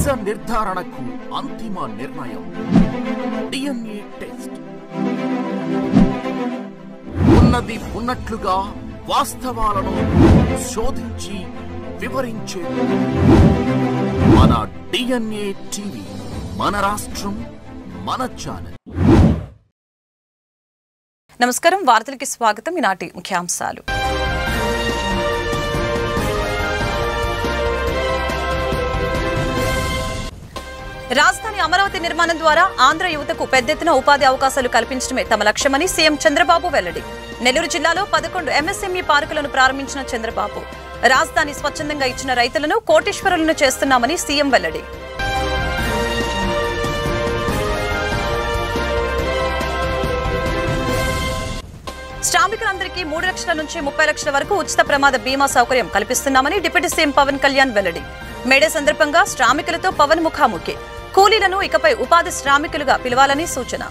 నిజ నిర్ధారణకు అంతిమ నిర్ణయం DNA టెస్ట్. ఉన్నది ఉన్నట్లుగా వాస్తవాలను శోధించి వివరించే మన DNA టీవీ, మన రాష్ట్రం, మన ఛానల్. నమస్కారం, వార్తలకి స్వాగతం. ఈనాటి ముఖ్యాంశాలు. రాజధాని అమరావతి నిర్మాణం ద్వారా ఆంధ్ర యువతకు పెద్ద ఎత్తున ఉపాధి అవకాశాలు కల్పించడమే తమ లక్ష్యమని సీఎం చంద్రబాబు వెల్లడి. నెల్లూరు జిల్లాలో 11 MSME పార్కులను ప్రారంభించిన చంద్రబాబు రాజధాని స్వచ్ఛందంగా ఇచ్చిన రైతులను కోటీశ్వరులను చేస్తున్నామని సీఎం వెల్లడి. శ్రామికులందరికీ 3 లక్షల నుంచి 30 లక్షల వరకు ఉచిత ప్రమాద బీమా సౌకర్యం కల్పిస్తున్నామని డిప్యూటీ సీఎం పవన్ కళ్యాణ్ వెల్లడి. మేడే సందర్భంగా శ్రామికులతో పవన్ ముఖాముఖి. కూలీలను ఇకపై ఉపాధి శ్రామికులుగా పిలవాలని సూచన.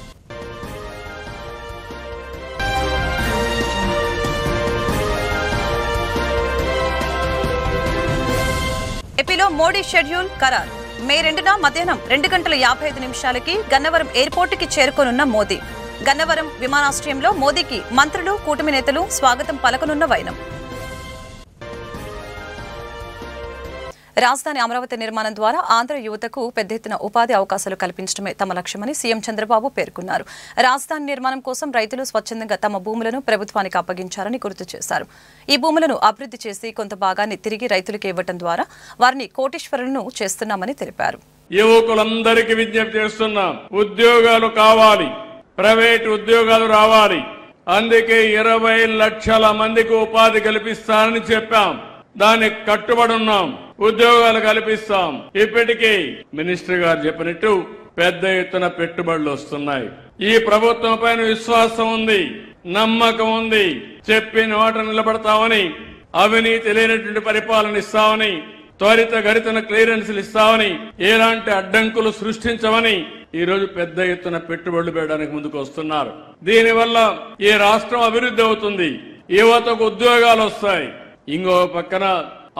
ఏపీలో మోడీ షెడ్యూల్ ఖరారు. మే 2న మధ్యాహ్నం 2:55 గన్నవరం ఎయిర్పోర్టుకి చేరుకోనున్న మోదీ. గన్నవరం విమానాశ్రయంలో మోదీకి మంత్రులు, కూటమి నేతలు స్వాగతం పలకనున్న వైనం. రాజధాని అమరావతి నిర్మాణం ద్వారా ఆంధ్ర యువతకు పెద్ద ఎత్తున ఉపాధి అవకాశాలు కల్పించడమే తమ లక్ష్యమని సీఎం చంద్రబాబు పేర్కొన్నారు. రాజధాని నిర్మాణం కోసం రైతులు స్వచ్ఛందంగా తమ భూములను ప్రభుత్వానికి అప్పగించారని గుర్తు చేశారు. ఈ భూములను అభివృద్ధి చేసి కొంత భాగాన్ని తిరిగి రైతులకు ఇవ్వడం ద్వారా వారిని కోటీశ్వరులను చేస్తున్నామని తెలిపారు. యువకులందరికీ విజ్ఞప్తి చేస్తున్నాం, ఉద్యోగాలు కావాలి, ప్రైవేట్ ఉద్యోగాలు రావాలి. అందుకే 20 లక్షల మందికి ఉపాధి కల్పిస్తానని చెప్పాం. దానికి కట్టుబడి ఉన్నాం. ఉద్యోగాలు కల్పిస్తాం. ఇప్పటికీ మినిస్టర్ గారు చెప్పినట్టు పెద్ద ఎత్తున పెట్టుబడులు వస్తున్నాయి. ఈ ప్రభుత్వం పైన విశ్వాసం ఉంది, నమ్మకం ఉంది. చెప్పిన మాట నిలబడతామని, అవినీతి లేనటువంటి పరిపాలన ఇస్తామని, త్వరితగతిన క్లియరెన్స్లు ఇస్తామని, ఎలాంటి అడ్డంకులు సృష్టించమని ఈ రోజు పెద్ద ఎత్తున పెట్టుబడులు పెట్టడానికి ముందుకు వస్తున్నారు. దీనివల్ల ఈ రాష్ట్రం అభివృద్ధి అవుతుంది, యువతకు ఉద్యోగాలు వస్తాయి. ఇంకో పక్కన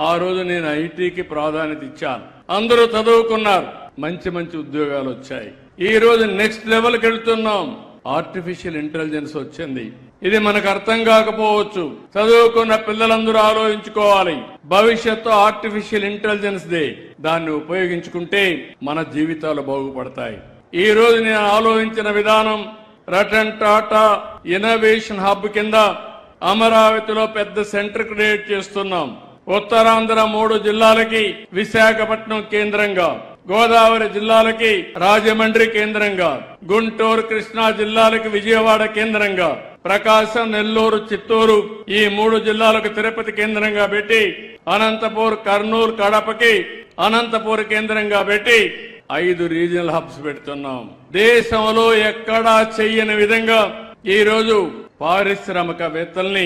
ఆ రోజు నేను ఐటీకి ప్రాధాన్యత ఇచ్చాను. అందరూ చదువుకున్నారు, మంచి మంచి ఉద్యోగాలు వచ్చాయి. ఈ రోజు నెక్స్ట్ లెవెల్కి వెళ్తున్నాం. ఆర్టిఫిషియల్ ఇంటెలిజెన్స్ వచ్చింది. ఇది మనకు అర్థం కాకపోవచ్చు. చదువుకున్న పిల్లలందరూ ఆలోచించుకోవాలి. భవిష్యత్తు ఆర్టిఫిషియల్ ఇంటెలిజెన్స్ దే. దాన్ని ఉపయోగించుకుంటే మన జీవితాలు బాగుపడతాయి. ఈ రోజు నేను ఆలోచించిన విధానం, రతన్ టాటా ఇన్నోవేషన్ హబ్ కింద అమరావతిలో పెద్ద సెంటర్ క్రియేట్ చేస్తున్నాం. ఉత్తరాంధ్ర 3 జిల్లాలకి విశాఖపట్నం కేంద్రంగా, గోదావరి జిల్లాలకి రాజమండ్రి కేంద్రంగా, గుంటూరు, కృష్ణా జిల్లాలకి విజయవాడ కేంద్రంగా, ప్రకాశం, నెల్లూరు, చిత్తూరు ఈ 3 జిల్లాలకు తిరుపతి కేంద్రంగా పెట్టి, అనంతపూర్, కర్నూలు, కడపకి అనంతపూర్ కేంద్రంగా పెట్టి 5 రీజనల్ హబ్స్ పెడుతున్నాం. దేశంలో ఎక్కడా చెయ్యని విధంగా ఈ రోజు పారిశ్రామికవేత్తల్ని,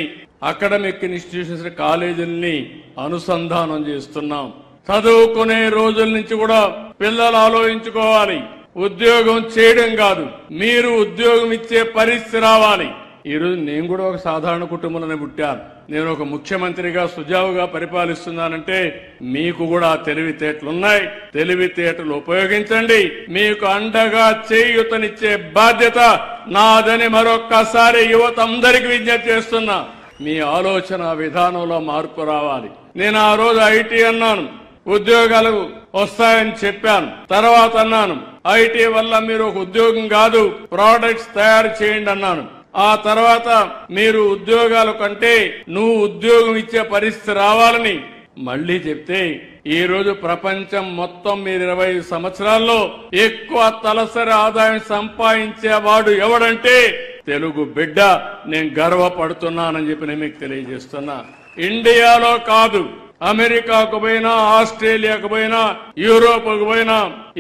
అకాడమిక్ ఇన్స్టిట్యూషన్స్, కాలేజీల్ని అనుసంధానం చేస్తున్నాం. చదువుకునే రోజుల నుంచి కూడా పిల్లలు ఆలోచించుకోవాలి. ఉద్యోగం చేయడం కాదు, మీరు ఉద్యోగం ఇచ్చే పరిస్థితి రావాలి. ఈ రోజు నేను కూడా ఒక సాధారణ కుటుంబంలోనే పుట్టాను. నేను ఒక ముఖ్యమంత్రిగా సుజావుగా పరిపాలిస్తున్నానంటే మీకు కూడా తెలివితేటలున్నాయి. తెలివితేటలు ఉపయోగించండి. మీకు అండగా చేయూతనిచ్చే బాధ్యత నాదని మరొక్కసారి యువత అందరికీ విజ్ఞప్తి చేస్తున్నా. మీ ఆలోచన విధానంలో మార్పు రావాలి. నేను ఆ రోజు ఐటీ అన్నాను, ఉద్యోగాలు వస్తాయని చెప్పాను. తర్వాత అన్నాను, ఐటీ వల్ల మీరు ఒక ఉద్యోగం కాదు, ప్రోడక్ట్స్ తయారు చేయండి అన్నాను. ఆ తర్వాత మీరు ఉద్యోగాల కంటే నువ్వు ఉద్యోగం ఇచ్చే పరిస్థితి రావాలని మళ్లీ చెప్తే, ఈ రోజు ప్రపంచం మొత్తం మీరు 25 సంవత్సరాల్లో ఎక్కువ తలసరి ఆదాయం సంపాదించేవాడు ఎవడంటే తెలుగు బిడ్డ. నేను గర్వపడుతున్నానని చెప్పి నేను మీకు తెలియజేస్తున్నా. ఇండియాలో కాదు, అమెరికాకు పోయినా, ఆస్ట్రేలియాకు పోయినా, యూరోప్కు పోయినా,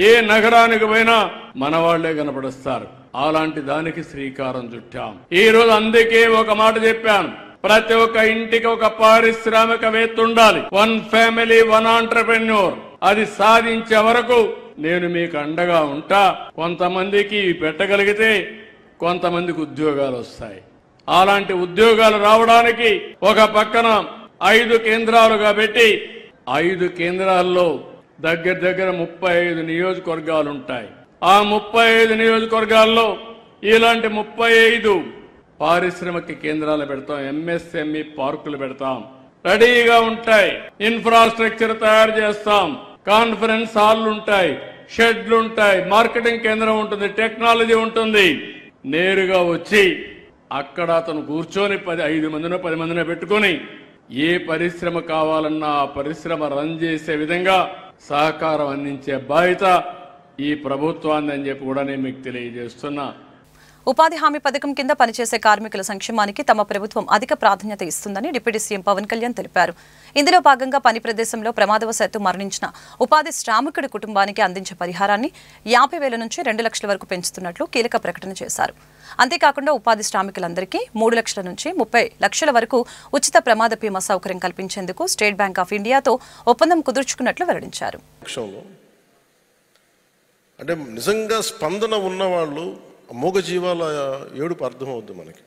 ఏ నగరానికి పోయినా మన వాళ్లే కనపడుస్తారు. అలాంటి దానికి శ్రీకారం చుట్టాం. ఈ రోజు అందుకే ఒక మాట చెప్పాను, ప్రతి ఒక్క ఇంటికి ఒక పారిశ్రామికవేత్త ఉండాలి. 1 ఫ్యామిలీ 1 ఆంటర్‌ప్రెన్యూర్. అది సాధించే వరకు నేను మీకు అండగా ఉంటా. కొంతమందికి పెట్టగలిగితే కొంతమందికి ఉద్యోగాలు వస్తాయి. అలాంటి ఉద్యోగాలు రావడానికి ఒక పక్కన 5 కేంద్రాలుగా పెట్టి 5 కేంద్రాల్లో దగ్గర దగ్గర 35 నియోజకవర్గాలు ఉంటాయి. ఆ 35 నియోజకవర్గాల్లో ఇలాంటి 35 పారిశ్రామిక కేంద్రాలు పెడతాం, ఎంఎస్ఎంఈ పార్కులు పెడతాం, రెడీగా ఉంటాయి. ఇన్ఫ్రాస్ట్రక్చర్ తయారు చేస్తాం, కాన్ఫరెన్స్ హాల్లు ఉంటాయి, షెడ్లు ఉంటాయి, మార్కెటింగ్ కేంద్రం ఉంటుంది, టెక్నాలజీ ఉంటుంది. నేరుగా వచ్చి అక్కడ అతను కూర్చొని 5 మందినో 10 మందినో పెట్టుకొని ఏ పరిశ్రమ కావాలన్నా ఆ పరిశ్రమ రన్ చేసే విధంగా సహకారం అందించే బాధ్యత ఈ ప్రభుత్వాన్ని అని చెప్పి కూడా నేను మీకు తెలియజేస్తున్నా. ఉపాధి హామీ పథకం కింద పనిచేసే కార్మికుల సంక్షేమానికి తమ ప్రభుత్వం అధిక ప్రాధాన్యత ఇస్తుందని డిప్యూటీ సీఎం పవన్ కళ్యాణ్ తెలిపారు. ఇందులో భాగంగా పని ప్రదేశంలో ప్రమాదవశాత్తు మరణించిన ఉపాధి శ్రామికుడి కుటుంబానికి అందించే పరిహారాన్ని 50,000 నుంచి 2 లక్షల వరకు పెంచుతున్నట్లు కీలక ప్రకటన చేశారు. అంతేకాకుండా ఉపాధి శ్రామికులందరికీ 3 లక్షల నుంచి 30 లక్షల వరకు ఉచిత ప్రమాద బీమా సౌకర్యం కల్పించేందుకు స్టేట్ బ్యాంక్ ఆఫ్ ఇండియాతో ఒప్పందం కుదుర్చుకున్నట్లు వెల్లడించారు. అంటే నిజంగా స్పందన ఉన్నవాళ్ళు మూగజీవాల ఏడుపు అర్థమవుద్ది మనకి.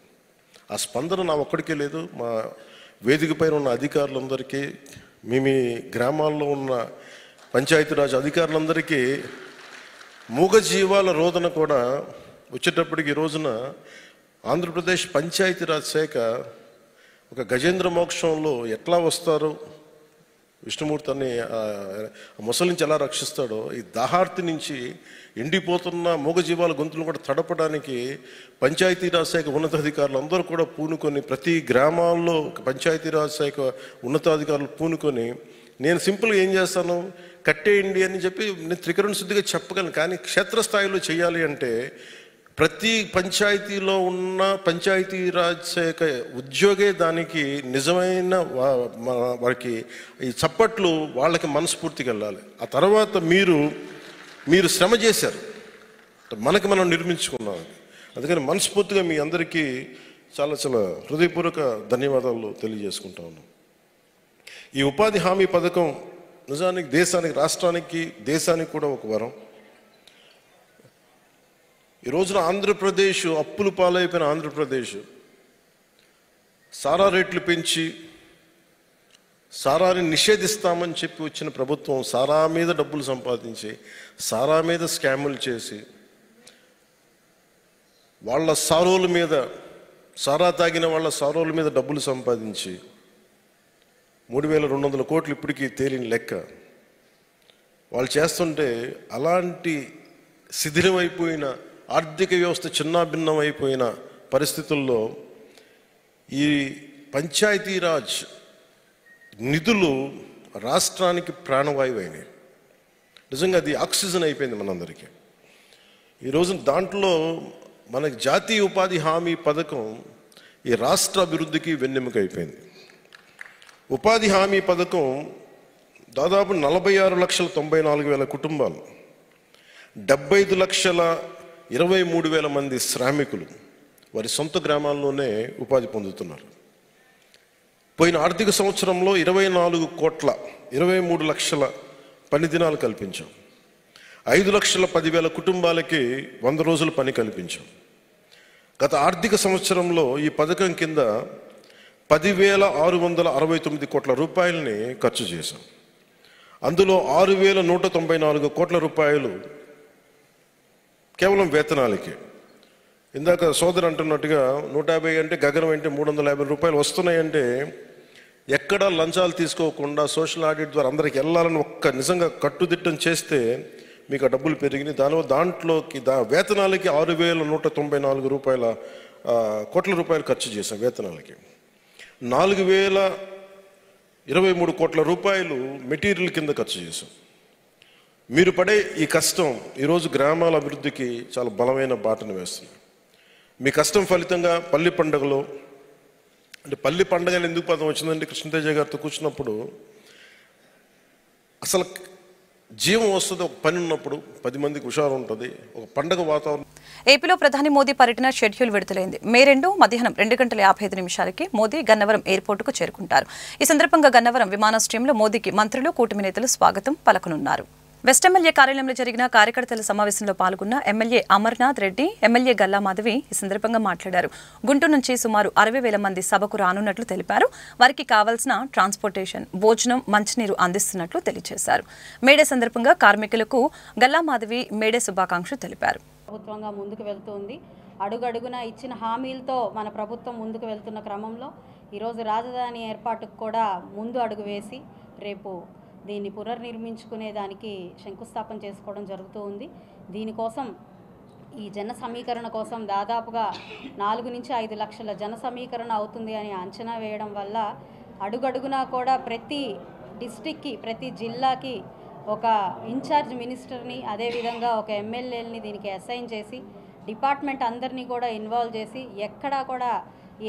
ఆ స్పందన నా ఒక్కడికే లేదు, మా వేదిక పైన ఉన్న అధికారులందరికీ, మీ గ్రామాల్లో ఉన్న పంచాయతీరాజ్ అధికారులందరికీ మూగజీవాల రోదన కూడా వచ్చేటప్పటికి ఈ రోజున ఆంధ్రప్రదేశ్ పంచాయతీరాజ్ శాఖ ఒక గజేంద్ర మోక్షంలో ఎట్లా వస్తారో విష్ణుమూర్తి అని ముసలి నుంచి ఎలా రక్షిస్తాడో, ఈ దాహార్తి నుంచి ఎండిపోతున్న మూగజీవాల గొంతులను కూడా తడపడానికి పంచాయతీరాజ్ శాఖ ఉన్నతాధికారులు అందరూ కూడా పూనుకొని, ప్రతి గ్రామాల్లో పంచాయతీరాజ్ శాఖ ఉన్నతాధికారులు పూనుకొని, నేను సింపుల్గా ఏం చేస్తాను, కట్టేయండి అని చెప్పి నేను త్రికరణ శుద్ధిగా చెప్పగలను. కానీ క్షేత్రస్థాయిలో చేయాలి అంటే ప్రతి పంచాయతీలో ఉన్న పంచాయతీరాజ్ శాఖ ఉద్యోగే దానికి నిజమైన వారికి ఈ చప్పట్లు వాళ్ళకి మనస్ఫూర్తిగా వెళ్ళాలి. ఆ తర్వాత మీరు శ్రమ చేశారు, మనకి మనం నిర్మించుకున్నాం. అందుకని మనస్ఫూర్తిగా మీ అందరికీ చాలా చాలా హృదయపూర్వక ధన్యవాదాలు తెలియజేసుకుంటా ఉన్నాం. ఈ ఉపాధి హామీ పథకం నిజానికి దేశానికి, రాష్ట్రానికి, దేశానికి కూడా ఒక వరం. ఈ రోజున ఆంధ్రప్రదేశ్ అప్పులు పాలైపోయిన ఆంధ్రప్రదేశ్ సారా రేట్లు పెంచి సారాని నిషేధిస్తామని చెప్పి వచ్చిన ప్రభుత్వం సారా మీద డబ్బులు సంపాదించి, సారా మీద స్కాములు చేసి, వాళ్ళ సారోల మీద, సారా తాగిన వాళ్ళ సారోల మీద డబ్బులు సంపాదించి 3,200 కోట్లు ఇప్పటికీ తేలిన లెక్క. వాళ్ళు చేస్తుంటే అలాంటి శిథిలమైపోయిన ఆర్థిక వ్యవస్థ చిన్నాభిన్నం అయిపోయిన పరిస్థితుల్లో ఈ పంచాయతీరాజ్ నిధులు రాష్ట్రానికి ప్రాణవాయువు అయినాయి. నిజంగా అది ఆక్సిజన్ అయిపోయింది మనందరికీ. ఈరోజు దాంట్లో మనకి జాతీయ ఉపాధి హామీ పథకం ఈ రాష్ట్ర అభివృద్ధికి వెన్నెముక అయిపోయింది. ఉపాధి హామీ పథకం దాదాపు 46,94,000 కుటుంబాలు, 75,23,000 మంది శ్రామికులు వారి సొంత గ్రామాల్లోనే ఉపాధి పొందుతున్నారు. పోయిన ఆర్థిక సంవత్సరంలో 24 లక్షల పని దినాలు కల్పించాం. 5,10,000 కుటుంబాలకి 100 రోజుల పని కల్పించాం. గత ఆర్థిక సంవత్సరంలో ఈ పథకం కింద 10,669 కోట్ల రూపాయలని ఖర్చు చేశాం. అందులో 6,194 కోట్ల రూపాయలు కేవలం వేతనాలకి. ఇందాక సోదరు అంటున్నట్టుగా 150 అంటే గగనం అంటే 350 రూపాయలు వస్తున్నాయంటే ఎక్కడ లంచాలు తీసుకోకుండా సోషల్ ఆడిట్ ద్వారా అందరికి వెళ్ళాలని ఒక్క నిజంగా కట్టుదిట్టం చేస్తే మీకు ఆ డబ్బులు పెరిగినాయి. దాంట్లోకి వేతనాలకి 6,194 కోట్ల రూపాయలు ఖర్చు చేశాం. వేతనాలకి 4,023 కోట్ల రూపాయలు మెటీరియల్ కింద ఖర్చు చేశాం. మీరు పడే ఈ కష్టం ఈరోజు గ్రామాల అభివృద్ధికి చాలా బలమైన బాటను వేస్తుంది. మీ కష్టం ఫలితంగా పల్లి పండుగలో, అంటే పల్లి పండుగలు ఎందుకు పదం వచ్చిందంటే కృష్ణతేజ గారితో కూర్చున్నప్పుడు అసలు జీవం వస్తుంది. ఒక పని ఉన్నప్పుడు 10 మందికి హుషారు ఉంటుంది, ఒక పండుగ వాతావరణం. ఏపీలో ప్రధాని మోదీ పర్యటన షెడ్యూల్ విడుదలైంది. మే 2 మధ్యాహ్నం 2:55 మోదీ గన్నవరం ఎయిర్పోర్టుకు చేరుకుంటారు. ఈ సందర్భంగా గన్నవరం విమానాశ్రయంలో మోదీకి మంత్రులు, కూటమి నేతలు స్వాగతం పలకనున్నారు. వెస్ట్ ఎమ్మెల్యే కార్యాలయంలో జరిగిన కార్యకర్తల సమావేశంలో పాల్గొన్న ఎమ్మెల్యే అమర్నాథ్ రెడ్డి, ఎమ్మెల్యే గల్లా మాధవి ఈ సందర్భంగా మాట్లాడారు. గుంటూరు నుంచి సుమారు 60,000 మంది సభకు రానున్నట్లు తెలిపారు. వారికి కావాల్సిన ట్రాన్స్పోర్టేషన్, భోజనం, మంచినీరు అందిస్తున్నట్లు తెలియజేశారు. మేడే సందర్భంగా కార్మికులకు గల్లా మాధవి మేడే శుభాకాంక్షలు తెలిపారు. ప్రభుత్వంగా ముందుకు వెళ్తుంది. అడుగడుగున ఇచ్చిన హామీలతో మన ప్రభుత్వం ముందుకు వెళ్తున్న క్రమంలో ఈరోజు రాజధాని ఏర్పాటుకు కూడా ముందు అడుగు వేసి రేపు దీన్ని పునర్నిర్మించుకునే దానికి శంకుస్థాపన చేసుకోవడం జరుగుతూ ఉంది. దీనికోసం ఈ జన సమీకరణ కోసం దాదాపుగా 4 నుంచి 5 లక్షల జన సమీకరణ అవుతుంది అని అంచనా వేయడం వల్ల అడుగడుగునా కూడా ప్రతి డిస్టిక్కి, ప్రతి జిల్లాకి ఒక ఇన్ఛార్జ్ మినిస్టర్ని, అదేవిధంగా ఒక ఎమ్మెల్యేలని దీనికి అసైన్ చేసి డిపార్ట్మెంట్ అందరినీ కూడా ఇన్వాల్వ్ చేసి ఎక్కడా కూడా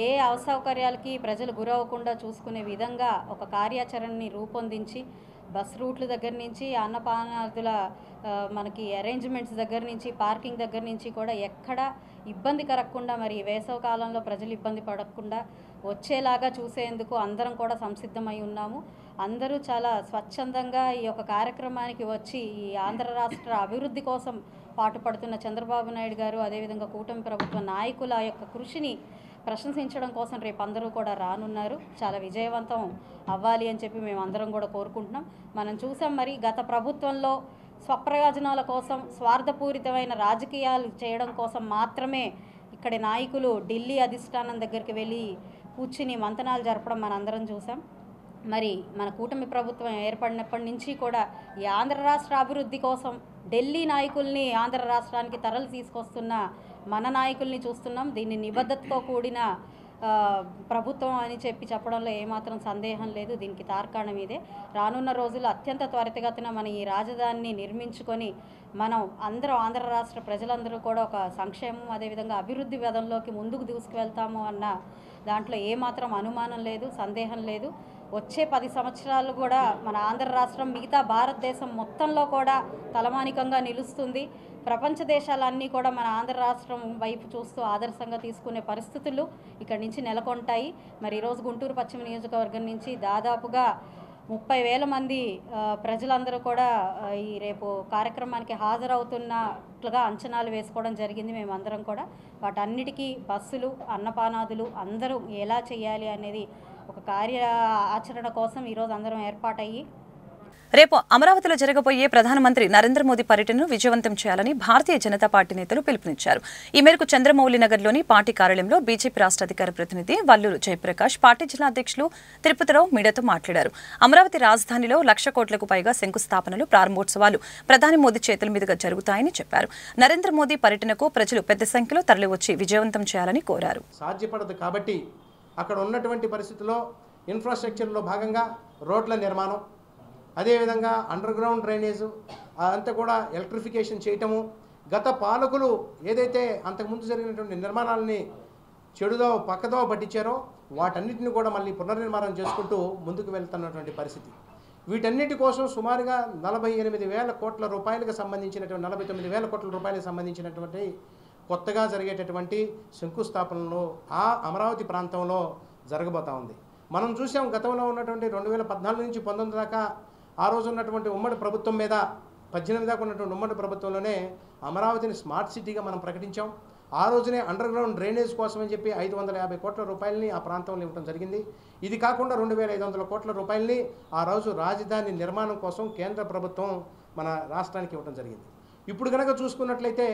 ఏ అసౌకర్యాలకి ప్రజలు గురవ్వకుండా చూసుకునే విధంగా ఒక కార్యాచరణని రూపొందించి బస్ రూట్ల దగ్గర నుంచి అన్నపానాదుల మనకి అరేంజ్మెంట్స్ దగ్గర నుంచి పార్కింగ్ దగ్గర నుంచి కూడా ఎక్కడ ఇబ్బంది కలగకుండా, మరి వేసవి కాలంలో ప్రజలు ఇబ్బంది పడకుండా వచ్చేలాగా చూసేందుకు అందరం కూడా సంసిద్ధమై ఉన్నాము. అందరూ చాలా స్వచ్ఛందంగా ఈ యొక్క కార్యక్రమానికి వచ్చి ఈ ఆంధ్ర రాష్ట్ర అభివృద్ధి కోసం పాటుపడుతున్న చంద్రబాబు నాయుడు గారు, అదేవిధంగా కూటమి ప్రభుత్వ నాయకుల యొక్క కృషిని ప్రశంసించడం కోసం రేపు అందరూ కూడా రానున్నారు. చాలా విజయవంతం అవ్వాలి అని చెప్పి మేము అందరం కూడా కోరుకుంటున్నాం. మనం చూసాం, మరి గత ప్రభుత్వంలో స్వప్రయోజనాల కోసం, స్వార్థపూరితమైన రాజకీయాలు చేయడం కోసం మాత్రమే ఇక్కడి నాయకులు ఢిల్లీ అధిష్టానం దగ్గరికి వెళ్ళి కూర్చుని మంతనాలు జరపడం మనం అందరం చూసాం. మరి మన కూటమి ప్రభుత్వం ఏర్పడినప్పటి నుంచి కూడా ఈ ఆంధ్ర రాష్ట్ర అభివృద్ధి కోసం ఢిల్లీ నాయకుల్ని ఆంధ్ర రాష్ట్రానికి తరలి తీసుకొస్తున్న మన నాయకుల్ని చూస్తున్నాం. దీన్ని నిబద్ధతతో కూడిన ప్రభుత్వం అని చెప్పడంలో ఏమాత్రం సందేహం లేదు. దీనికి తార్కాణం ఇదే. రానున్న రోజుల్లో అత్యంత త్వరితగతిన మన ఈ రాజధానిని నిర్మించుకొని మనం అందరూ ఆంధ్ర రాష్ట్ర ప్రజలందరూ కూడా ఒక సంక్షేమం, అదేవిధంగా అభివృద్ధి పదంలోకి ముందుకు దూసుకువెళ్తాము అన్న దాంట్లో ఏమాత్రం అనుమానం లేదు, సందేహం లేదు. వచ్చే 10 సంవత్సరాలు కూడా మన ఆంధ్ర రాష్ట్రం మిగతా భారతదేశం మొత్తంలో కూడా తలమానికంగా నిలుస్తుంది. ప్రపంచ దేశాలన్నీ కూడా మన ఆంధ్ర రాష్ట్రం వైపు చూస్తూ ఆదర్శంగా తీసుకునే పరిస్థితులు ఇక్కడి నుంచి నెలకొంటాయి. మరి ఈరోజు గుంటూరు పశ్చిమ నియోజకవర్గం నుంచి దాదాపుగా 30,000 మంది ప్రజలందరూ కూడా ఈ రేపు కార్యక్రమానికి హాజరవుతున్నట్లుగా అంచనాలు వేసుకోవడం జరిగింది. మేమందరం కూడా వాటన్నిటికీ బస్సులు, అన్నపానాదులు అందరూ ఎలా చేయాలి అనేది ఒక కార్య ఆచరణ కోసం ఈరోజు అందరం ఏర్పాటయ్యి రేపు అమరావతిలో జరగబోయే ప్రధానమంత్రి నరేంద్ర మోదీ పర్యటనను విజయవంతం చేయాలని భారతీయ జనతా పార్టీ నేతలు పిలుపునిచ్చారు. ఈ మేరకు చంద్రమౌళి నగర్లోని పార్టీ కార్యాలయంలో బీజేపీ రాష్ట్ర అధికార ప్రతినిధి వల్లూరు జయప్రకాష్, పార్టీ జిల్లా అధ్యక్షులు తిరుపతిరావు మీడియాతో మాట్లాడారు. అమరావతి రాజధానిలో 1,00,000 కోట్లకు పైగా శంకుస్థాపనలు, ప్రారంభోత్సవాలు ప్రధాని మోదీ చేతుల మీదుగా జరుగుతాయని చెప్పారు. నరేంద్ర మోదీ పర్యటనకు ప్రజలు పెద్ద సంఖ్యలో తరలివచ్చి విజయవంతం చేయాలని కోరారు. సాధ్యపడదు కాబట్టి అక్కడ ఉన్నటువంటి పరిస్థితుల్లో ఇన్ఫ్రాస్ట్రక్చర్లో భాగంగా రోడ్ల నిర్మాణం, అదేవిధంగా అండర్ గ్రౌండ్ డ్రైనేజు అంతా కూడా ఎలక్ట్రిఫికేషన్ చేయటము, గత పాలకులు ఏదైతే అంతకుముందు జరిగినటువంటి నిర్మాణాలని చెడుదో పక్కదో పట్టించారో వాటన్నిటిని కూడా మళ్ళీ పునర్నిర్మాణం చేసుకుంటూ ముందుకు వెళ్తున్నటువంటి పరిస్థితి. వీటన్నిటి కోసం సుమారుగా 48,000 కోట్ల రూపాయలకు సంబంధించినటువంటి 49,000 కోట్ల రూపాయలకు సంబంధించినటువంటి కొత్తగా జరిగేటటువంటి శంకుస్థాపనలు ఆ అమరావతి ప్రాంతంలో జరగబోతూ ఉంది. మనం చూసాం గతంలో ఉన్నటువంటి 2014 నుంచి 19 దాకా ఆ రోజు ఉన్నటువంటి ఉమ్మడి ప్రభుత్వం మీద 18 దాకా ఉన్నటువంటి ఉమ్మడి ప్రభుత్వంలోనే అమరావతిని స్మార్ట్ సిటీగా మనం ప్రకటించాం. ఆ రోజునే అండర్ గ్రౌండ్ డ్రైనేజ్ కోసం అని చెప్పి 550 కోట్ల రూపాయలని ఆ ప్రాంతంలో ఇవ్వడం జరిగింది. ఇది కాకుండా 2,500 కోట్ల రూపాయలని ఆ రోజు రాజధాని నిర్మాణం కోసం కేంద్ర ప్రభుత్వం మన రాష్ట్రానికి ఇవ్వడం జరిగింది. ఇప్పుడు కనుక చూసుకున్నట్లయితే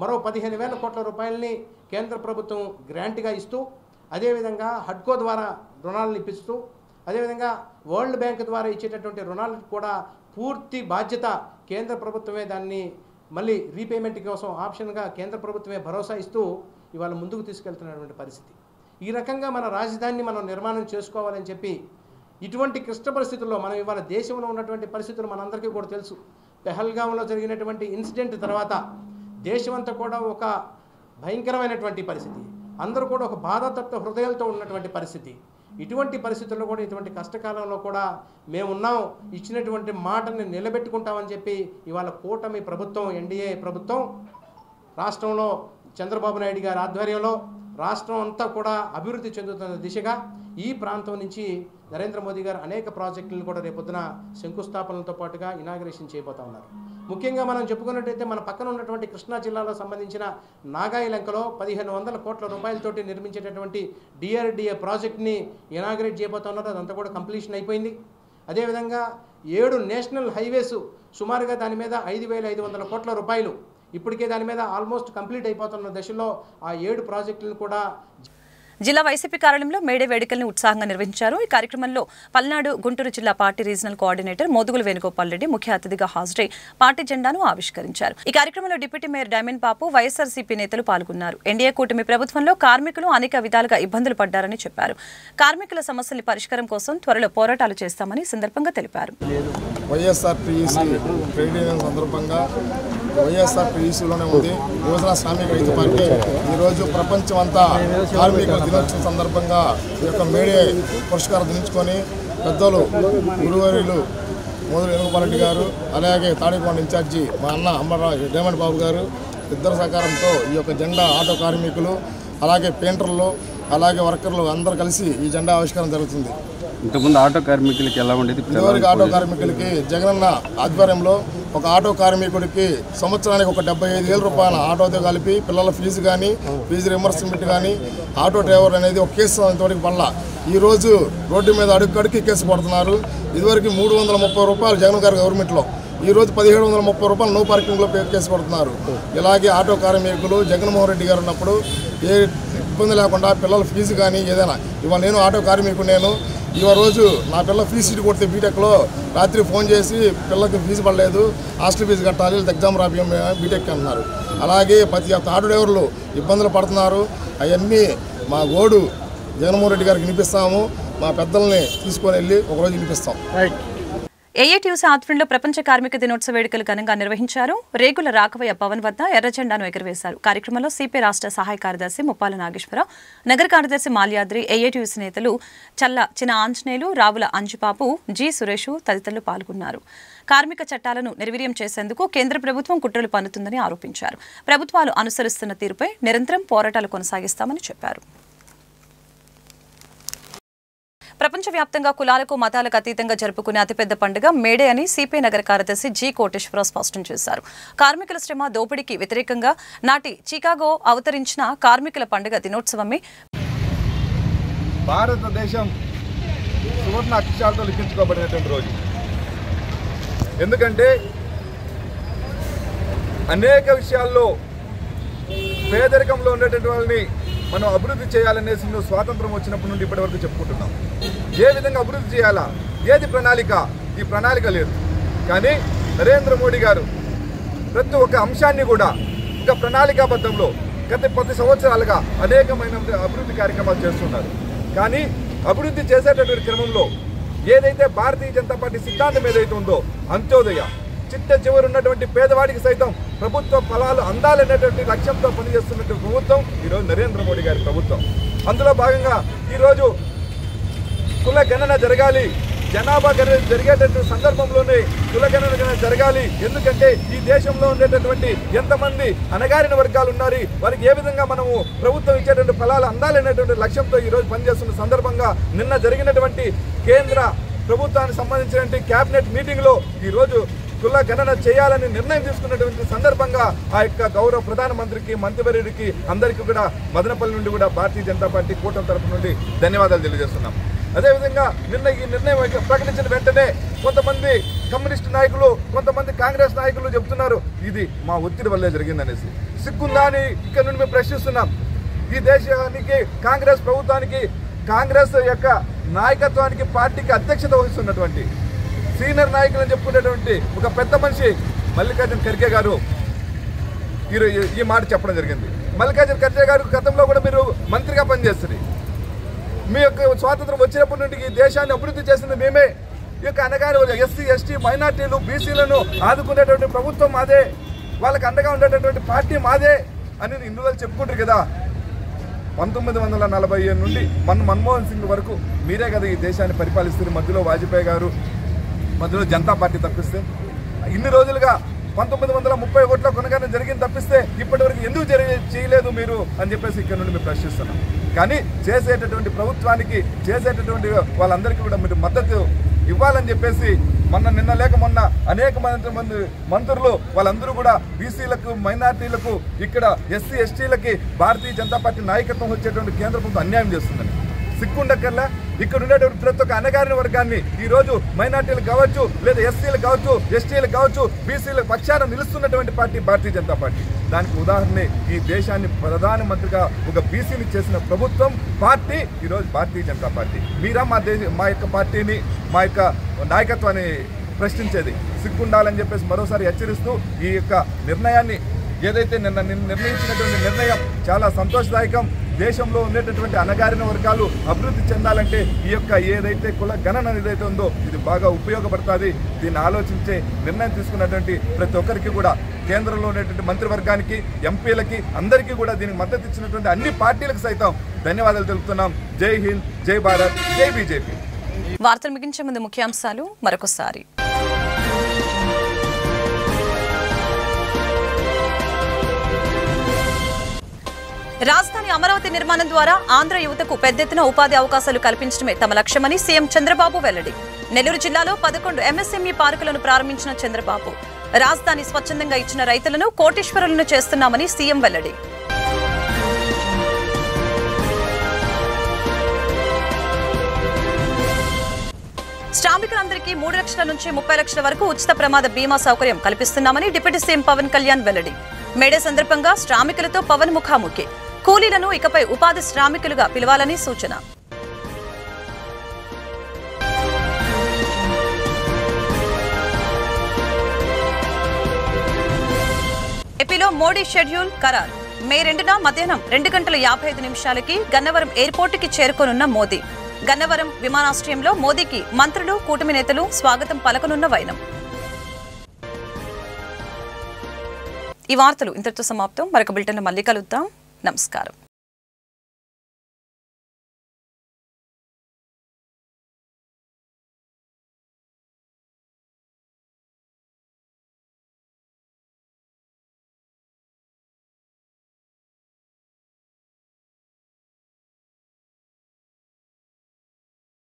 మరో 15,000 కోట్ల రూపాయలని కేంద్ర ప్రభుత్వం గ్రాంట్గా ఇస్తూ, అదేవిధంగా హడ్కో ద్వారా రుణాలను ఇప్పిస్తూ, అదేవిధంగా వరల్డ్ బ్యాంక్ ద్వారా ఇచ్చేటటువంటి రుణాలకు కూడా పూర్తి బాధ్యత కేంద్ర ప్రభుత్వమే దాన్ని మళ్ళీ రీపేమెంట్ కోసం ఆప్షన్గా కేంద్ర ప్రభుత్వమే భరోసా ఇస్తూ ఇవాళ ముందుకు తీసుకెళ్తున్నటువంటి పరిస్థితి. ఈ రకంగా మన రాజధానిని మనం నిర్మాణం చేసుకోవాలని చెప్పి ఇటువంటి క్లిష్ట పరిస్థితుల్లో మనం ఇవాళ దేశంలో ఉన్నటువంటి పరిస్థితులు మనందరికీ కూడా తెలుసు. పెహల్గాంలో జరిగినటువంటి ఇన్సిడెంట్ తర్వాత దేశమంతా కూడా ఒక భయంకరమైనటువంటి పరిస్థితి, అందరూ కూడా ఒక బాధాతప్త హృదయాలతో ఉన్నటువంటి పరిస్థితి. ఇటువంటి పరిస్థితుల్లో కూడా ఇటువంటి కష్టకాలంలో కూడా మేమున్నాం, ఇచ్చినటువంటి మాటని నిలబెట్టుకుంటామని చెప్పి ఇవాళ కూటమి ప్రభుత్వం, ఎన్డీఏ ప్రభుత్వం రాష్ట్రంలో చంద్రబాబు నాయుడు గారి ఆధ్వర్యంలో రాష్ట్రం అంతా కూడా అభివృద్ధి చెందుతున్న దిశగా ఈ ప్రాంతం నుంచి నరేంద్ర మోదీ గారు అనేక ప్రాజెక్టులను కూడా రేపొద్దున శంకుస్థాపనలతో పాటుగా ఇనాగ్రేషన్ చేయబోతా ఉన్నారు. ముఖ్యంగా మనం చెప్పుకున్నట్టయితే మన పక్కన ఉన్నటువంటి కృష్ణా జిల్లాలో సంబంధించిన నాగాయలంకలో 1500 కోట్ల రూపాయలతోటి నిర్మించేటటువంటి డిఆర్డిఏ ప్రాజెక్ట్ని ఇనాగ్రేట్ చేయబోతా ఉన్నారు. అదంతా కూడా కంప్లీషన్ అయిపోయింది. అదేవిధంగా 7 నేషనల్ హైవేస్ సుమారుగా దాని మీద 5500 కోట్ల రూపాయలు ఇప్పటికే దాని మీద ఆల్మోస్ట్ కంప్లీట్ అయిపోతున్న దశలో ఆ 7 ప్రాజెక్టులను కూడా జిల్లా వైసీపీ కార్యాలయంలో మేడే వేడుకలను ఉత్సాహంగా నిర్వహించారు. ఈ కార్యక్రమంలో పల్నాడు గుంటూరు జిల్లా party regional coordinator Modugula Venugopal Reddy ముఖ్య అతిథిగా హాజరై పార్టీ జెండాను ఆవిష్కరించారు. ఈ కార్యక్రమంలో డిప్యూటీ మేయర్ డైమండ్ బాబు, వైఎస్ఆర్సీపీ నేతలు పాల్గొన్నారు. ఎన్డీఏ కూటమి ప్రభుత్వంలో కార్మికులు అనేక విధాలుగా ఇబ్బందులు పడ్డారని చెప్పారు. కార్మికుల సమస్యల పరిష్కారం కోసం త్వరలో పోరాటాలు చేస్తామని సందర్భంగా తెలిపారు. వైఎస్ఆర్టీసీలోనే ఉంది యువజన శ్రామిక రైతు పార్టీ. ఈరోజు ప్రపంచం అంతా కార్మికుల దినోత్సవం సందర్భంగా ఈ యొక్క మేడే పురస్కారం దించుకొని పెద్దలు గురువారీలు మోదుగుల వేణుగోపాల్ రెడ్డి గారు, అలాగే తాడేకొండ ఇన్ఛార్జి మా అన్న అమరరావు డైమండ్ బాబు గారు ఇద్దరు సహకారంతో ఈ యొక్క జెండా ఆటో కార్మికులు, అలాగే పెయింటర్లు, అలాగే వర్కర్లు అందరూ కలిసి ఈ జెండా ఆవిష్కరణ జరుగుతుంది. ఇంతకుముందు ఆటో కార్మికులకి ఎలా ఉండేది? ఇదివరకు ఆటో కార్మికులకి జగనన్న ఆధ్వర్యంలో ఒక ఆటో కార్మికుడికి సంవత్సరానికి ఒక 75,000 రూపాయల ఆటోతో కలిపి పిల్లల ఫీజు కానీ, ఫీజు రింబర్స్మెంట్ కానీ, ఆటో డ్రైవర్ అనేది ఒక కేసు ఇంతవరకు పడలా. ఈరోజు రోడ్డు మీద అడుగుకి కేసు పడుతున్నారు. ఇదివరకు 330 రూపాయలు జగన్ గారి గవర్నమెంట్లో, ఈరోజు 1730 రూపాయలు నో పార్కింగ్లో కేసు పడుతున్నారు. ఇలాగే ఆటో కార్మికులు జగన్మోహన్ రెడ్డి గారు ఉన్నప్పుడు ఏ ఇబ్బంది లేకుండా పిల్లల ఫీజు కానీ ఏదైనా, ఇవాళ నేను ఆటో కార్మికుడు, నేను ఇవాళ రోజు నా పిల్ల ఫీజు సీటు కొడితే బీటెక్లో రాత్రి ఫోన్ చేసి పిల్లలకి ఫీజు పడలేదు, హాస్టల్ ఫీజు కట్టాలి, ఎగ్జామ్ రాపియం బీటెక్ అన్నారు. అలాగే ప్రతి ఒక్క ఆటో డ్రైవర్లు ఇబ్బందులు పడుతున్నారు. అవన్నీ మా గోడు జగన్మోహన్ రెడ్డి గారికి వినిపిస్తాము. మా పెద్దల్ని తీసుకొని వెళ్ళి ఒకరోజు వినిపిస్తాం. ఏఐటీయూసీ ఆధ్వర్యంలో ప్రపంచ కార్మిక దినోత్సవ వేడుకలు ఘనంగా నిర్వహించారు. రేగుల రాఘవయ్య భవన్ వద్ద ఎర్ర జెండాను ఎగురవేశారు. కార్యక్రమంలో సిపి రాష్ట్ర సహాయ కార్యదర్శి ముప్పాల నాగేశ్వరరావు, నగర కార్యదర్శి మాల్యాద్రి, ఏఐటీయూసీ నేతలు చల్ల చిన ఆంజనేయులు, రావుల అంజుబాబు, జి సురేష్ తదితరులు పాల్గొన్నారు. కార్మిక చట్టాలను నిర్వీర్యం చేసేందుకు కేంద్ర ప్రభుత్వం కుట్రలు పన్నుతుందని ఆరోపించారు. ప్రభుత్వాలు అనుసరిస్తున్న తీరుపై నిరంతరం పోరాటాలు కొనసాగిస్తామని చెప్పారు. ప్రపంచవ్యాప్తంగా కులాలకు మతాలకు అతీతంగా జరుపుకునే అతిపెద్ద పండుగ మేడే అని సిపిఐ నగర కార్యదర్శి జి కోటేశ్వరరావు స్పష్టం చేశారు. కార్మికుల శ్రమ దోపిడీకి వ్యతిరేకంగా నాటి చికాగో అవతరించిన కార్మికుల పండుగ దినోత్సవమే. భారతదేశం సువర్ణ అక్షరాలతో లిఖించుకోబడినటువంటి రోజు. ఎందుకంటే అనేక విషయాల్లో పేదరికంలో ఉండేటువంటి వాళ్ళని మనం అభివృద్ధి చేయాలనేసి నువ్వు స్వాతంత్రం వచ్చినప్పటి నుండి ఇప్పటి వరకు చెప్పుకుంటున్నాం. ఏ విధంగా అభివృద్ధి చేయాలా, ఏది ప్రణాళిక, ఈ ప్రణాళిక లేదు. కానీ నరేంద్ర మోడీ గారు ప్రతి ఒక్క అంశాన్ని కూడా ఒక ప్రణాళికాబద్ధంలో గత 10 సంవత్సరాలుగా అనేకమైన అభివృద్ధి కార్యక్రమాలు చేస్తున్నారు. కానీ అభివృద్ధి చేసేటటువంటి క్రమంలో ఏదైతే భారతీయ జనతా పార్టీ సిద్ధాంతం ఏదైతే ఉందో, అంత్యోదయ, చిట్ట చివరి ఉన్నటువంటి పేదవాడికి సైతం ప్రభుత్వ ఫలాలు అందాలనేటువంటి లక్ష్యంతో పనిచేస్తున్నటువంటి ప్రభుత్వం ఈరోజు నరేంద్ర మోడీ గారి ప్రభుత్వం. అందులో భాగంగా ఈరోజు కుల గణన జరగాలి, జనాభా గణన జరిగేటటువంటి సందర్భంలోనే కుల గణన జరగాలి. ఎందుకంటే ఈ దేశంలో ఉండేటటువంటి ఎంతమంది అణగారిన వర్గాలు ఉన్నారు, వారికి ఏ విధంగా మనము ప్రభుత్వం ఇచ్చేటువంటి ఫలాలు అందాలనేటువంటి లక్ష్యంతో ఈరోజు పనిచేస్తున్న సందర్భంగా నిన్న జరిగినటువంటి కేంద్ర ప్రభుత్వానికి సంబంధించినటువంటి క్యాబినెట్ మీటింగ్లో ఈరోజు కుల గణన చేయాలని నిర్ణయం తీసుకున్నటువంటి సందర్భంగా ఆ యొక్క గౌరవ ప్రధానమంత్రికి, మంత్రివర్యుడికి అందరికీ కూడా మదనపల్లి నుండి కూడా భారతీయ జనతా పార్టీ కూటమి తరఫు నుండి ధన్యవాదాలు తెలియజేస్తున్నాం. అదేవిధంగా నిన్న ఈ నిర్ణయం ప్రకటించిన వెంటనే కొంతమంది కమ్యూనిస్టు నాయకులు, కొంతమంది కాంగ్రెస్ నాయకులు చెబుతున్నారు ఇది మా ఒత్తిడి వల్లే జరిగిందనేసి. సిగ్గుందా అని ఇక్కడ నుండి మేము ప్రశ్నిస్తున్నాం. ఈ దేశానికి, కాంగ్రెస్ ప్రభుత్వానికి, కాంగ్రెస్ యొక్క నాయకత్వానికి, పార్టీకి అధ్యక్షత వహిస్తున్నటువంటి సీనియర్ నాయకులను చెప్పుకునేటువంటి ఒక పెద్ద మనిషి మల్లికార్జున ఖర్గే గారు ఈ మాట చెప్పడం జరిగింది. మల్లికార్జున ఖర్గే గారు గతంలో కూడా మీరు మంత్రిగా పనిచేస్తుంది. మీ యొక్క స్వాతంత్రం వచ్చినప్పటి నుండి ఈ దేశాన్ని అభివృద్ధి చేసింది మేమే. ఈ యొక్క అనగానే ఎస్సీ, ఎస్టీ, మైనార్టీలు, బీసీలను ఆదుకునేటువంటి ప్రభుత్వం మాదే, వాళ్ళకి అండగా ఉండేటటువంటి పార్టీ మాదే అని ఇన్ని రోజులు చెప్పుకుంటారు కదా. 1947 నుండి మన్మోహన్ సింగ్ వరకు మీరే కదా ఈ దేశాన్ని పరిపాలిస్తున్నారు. మధ్యలో వాజ్పేయి గారు, మధ్యలో జనతా పార్టీ తప్పిస్తే ఇన్ని రోజులుగా 1930 కోట్ల కొనగానే జరిగింది తప్పిస్తే ఇప్పటివరకు ఎందుకు చేయలేదు మీరు అని చెప్పేసి ఇక్కడ నుండి మేము ప్రశ్నిస్తున్నాం. కానీ చేసేటటువంటి ప్రభుత్వానికి చేసేటటువంటి వాళ్ళందరికీ కూడా మీరు మద్దతు ఇవ్వాలని చెప్పేసి నిన్న లేక మొన్న అనేక మంది మంత్రులు వాళ్ళందరూ కూడా బీసీలకు మైనార్టీలకు ఇక్కడ ఎస్సీ ఎస్టీలకి భారతీయ జనతా పార్టీ నాయకత్వం వచ్చేటువంటి కేంద్ర ప్రభుత్వం అన్యాయం చేస్తుందని సిగ్గుండక్కర్లా. ఇక్కడ ఉండేటువంటి ప్రతి ఒక్క అణగారిన వర్గాన్ని ఈరోజు మైనార్టీలు కావచ్చు, లేదా ఎస్సీలు కావచ్చు, ఎస్టీలు కావచ్చు, బీసీల పక్షాన నిలుస్తున్నటువంటి పార్టీ భారతీయ జనతా పార్టీ. దానికి ఉదాహరణ ఈ దేశాన్ని ప్రధానమంత్రిగా ఒక బీసీని చేసిన ప్రభుత్వం పార్టీ ఈరోజు భారతీయ జనతా పార్టీ. మీరా మా యొక్క పార్టీని మా యొక్క నాయకత్వాన్ని ప్రశ్నించేది? సిగ్గుండాలని చెప్పేసి మరోసారి హెచ్చరిస్తూ ఈ యొక్క నిర్ణయాన్ని ఏదైతే నిన్న నిర్ణయించినటువంటి నిర్ణయం చాలా సంతోషదాయకం. దేశంలో ఉండేటటువంటి అణగారిన వర్గాలు అభివృద్ధి చెందాలంటే ఈ యొక్క ఏదైతే కుల గణన ఏదైతే ఉందో ఇది బాగా ఉపయోగపడుతుంది. దీన్ని ఆలోచించే నిర్ణయం తీసుకున్నటువంటి ప్రతి ఒక్కరికి కూడా కేంద్రంలో ఉండేటువంటి మంత్రివర్గానికి, ఎంపీలకి అందరికీ కూడా దీనికి మద్దతు ఇచ్చినటువంటి అన్ని పార్టీలకు సైతం ధన్యవాదాలు తెలుపుతున్నాం. జై హింద్, జై భారత్, జై బీజేపీ. వార్తలు ముగించే ముందు ముఖ్యాంశాలు మరొకసారి. రాజధాని అమరావతి నిర్మాణం ద్వారా ఆంధ్ర యువతకు పెద్ద ఎత్తున ఉపాధి అవకాశాలు కల్పించడమే తమ లక్ష్యమని సీఎం చంద్రబాబు వెల్లడి. నెల్లూరు జిల్లాలో 11 ఎంఎస్ఎంఈ పార్కులను ప్రారంభించిన చంద్రబాబు రాజధాని స్వచ్ఛందంగా ఇచ్చిన రైతులను కోటీశ్వరులను చేస్తున్నామని సీఎం వెల్లడి. శ్రామికులందరికీ 3 లక్షల నుంచి 30 లక్షల వరకు ఉచిత ప్రమాద బీమా సౌకర్యం కల్పిస్తున్నామని డిప్యూటీ సీఎం పవన్ కళ్యాణ్ వెల్లడి. మేడే సందర్భంగా శ్రామికులతో పవన్ ముఖాముఖి. కూలీలను ఇకపై ఉపాధి శ్రామికులుగా పిలవాలని సూచన. ఏపీలో మోడీ షెడ్యూల్ ఖరారు. మే 2న మధ్యాహ్నం 2:55 గన్నవరం ఎయిర్పోర్టుకి చేరుకోనున్న మోదీ. గన్నవరం విమానాశ్రయంలో మోదీకి మంత్రులు, కూటమి నేతలు స్వాగతం పలకనున్న వైనం. ఈ వార్తలు ఇంతటితో సమాప్తం. మరొక బులెటిన్లో మళ్ళీ కలుద్దాం. నమస్కారం.